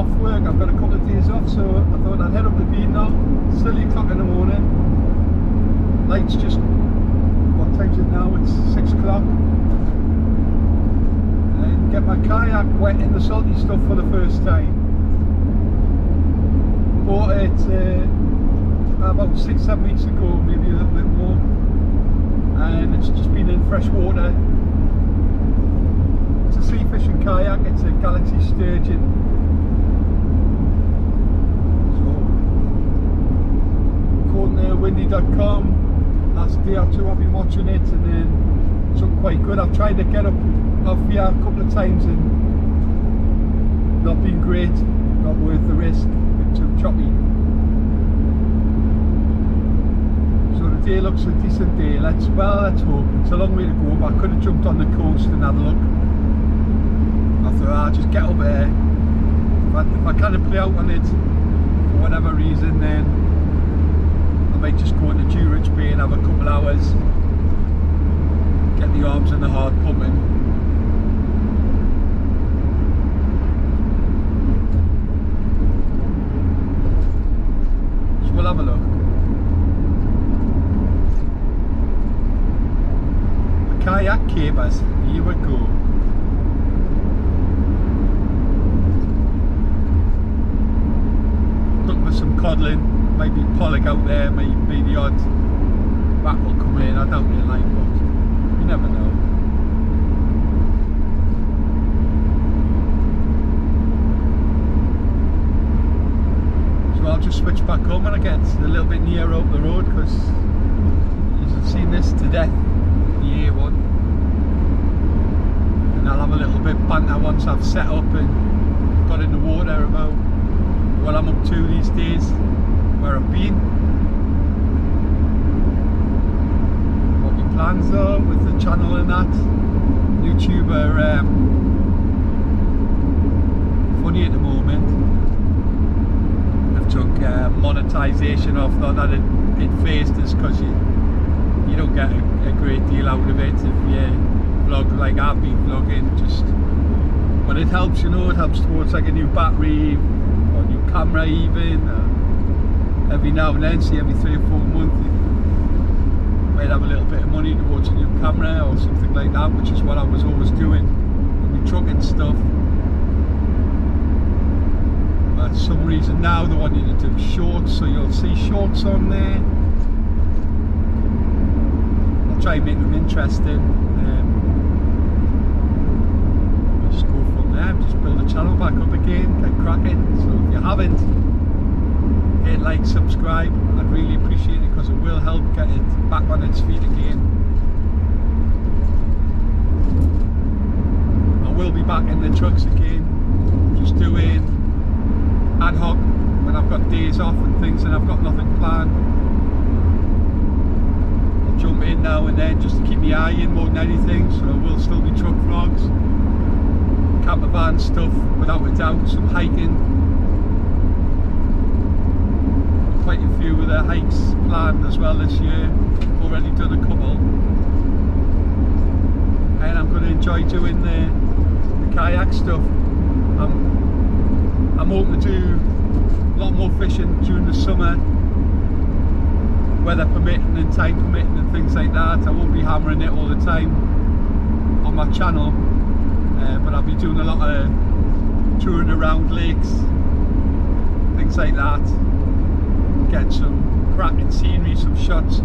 off work. I've got a couple of days off, so I thought I'd head up the bean now. Silly o'clock in the morning. Light's just, what time's it now? It's 6 o'clock. And get my kayak wet in the salty stuff for the first time. Bought it about 6-7 weeks ago, maybe a little bit more. And it's just been in fresh water. It's a sea fishing kayak, it's a Galaxy Sturgeon. So, according to windy.com, last day or two I've been watching it, and then it's looked quite good. I've tried to get up off here a couple of times and not been great, not worth the risk, a bit too choppy. So the day looks a decent day. Let's hope. It's a long way to go, but I could have jumped on the coast and had a look. I thought I'll just get up there. If I kind of play out on it for whatever reason, then I might just go into Dewridge Bay and have a couple hours, get the arms and the heart pumping. So we'll have a look. The kayak capers, here we go. Some codling, maybe pollock out there, maybe the odd rat will come in. I don't really like, but you never know. So I'll just switch back home when I get a little bit nearer up the road, because you've seen this to death, the A1. And I'll have a little bit banter once I've set up and got in the water about what I'm up to these days, where I've been, what my plans are with the channel and that. YouTube are funny at the moment. I've took monetization off, not that it phased us, because you don't get a great deal out of it if you vlog like I've been vlogging, just, but it helps, you know, it helps towards like a new battery, camera even, every now and then, see every 3 or 4 months you might have a little bit of money towards a new camera or something like that, which is what I was always doing with my truck and stuff. But for some reason now they want you to do shorts, so you'll see shorts on there. I'll try and make them interesting. Just go from there, just build the channel back up again, get cracking. So if you haven't, hit like, subscribe. I'd really appreciate it, because it will help get it back on its feet again. I will be back in the trucks again, just doing ad hoc when I've got days off and things and I've got nothing planned. I'll jump in now and then just to keep my eye in more than anything, so I will still be truck vlogs, camper van stuff without a doubt, some hiking. Quite a few of the hikes planned as well this year, already done a couple, and I'm going to enjoy doing the kayak stuff. I'm hoping to do a lot more fishing during the summer, weather permitting and time permitting and things like that. I won't be hammering it all the time on my channel, but I'll be doing a lot of touring around lakes, things like that, getting some cracking scenery, some shots,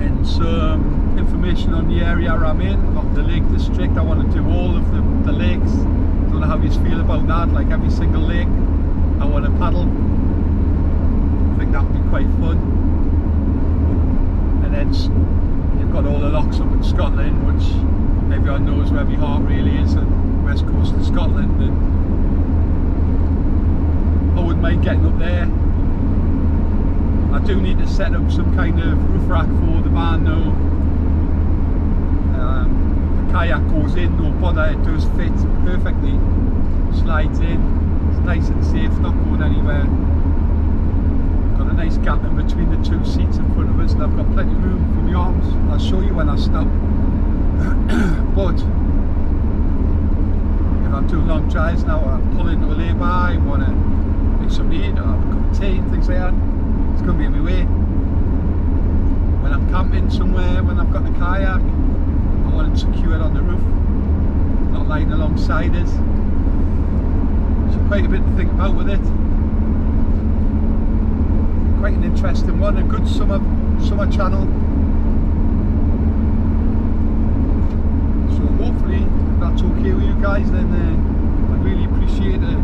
and some information on the area I'm in, not the Lake District. I want to do all of the lakes. Don't know how you feel about that, like every single lake I want to paddle. I think that would be quite fun. And then you've got all the locks up in Scotland, which everyone knows where my heart really is, and west coast of Scotland, and I wouldn't mind getting up there. I do need to set up some kind of roof rack for the van though. The kayak goes in, no bother, it does fit perfectly, slides in, it's nice and safe, not going anywhere. Got a nice gap in between the two seats in front of us, and I've got plenty of room for my arms. I'll show you when I stop. But if I'm doing long drives now. I pull into a lay-by, want to make some meat or have a cup of tea and things like that. It's going to be in my way. When I'm camping somewhere, when I've got the kayak, I want it secured on the roof, not lying alongside it. So quite a bit to think about with it. Quite an interesting one, a good summer channel. So hopefully, if that's okay with you guys, then I'd really appreciate it.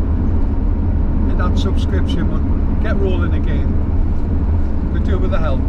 Hit that subscription button, get rolling again. Could do it with the help.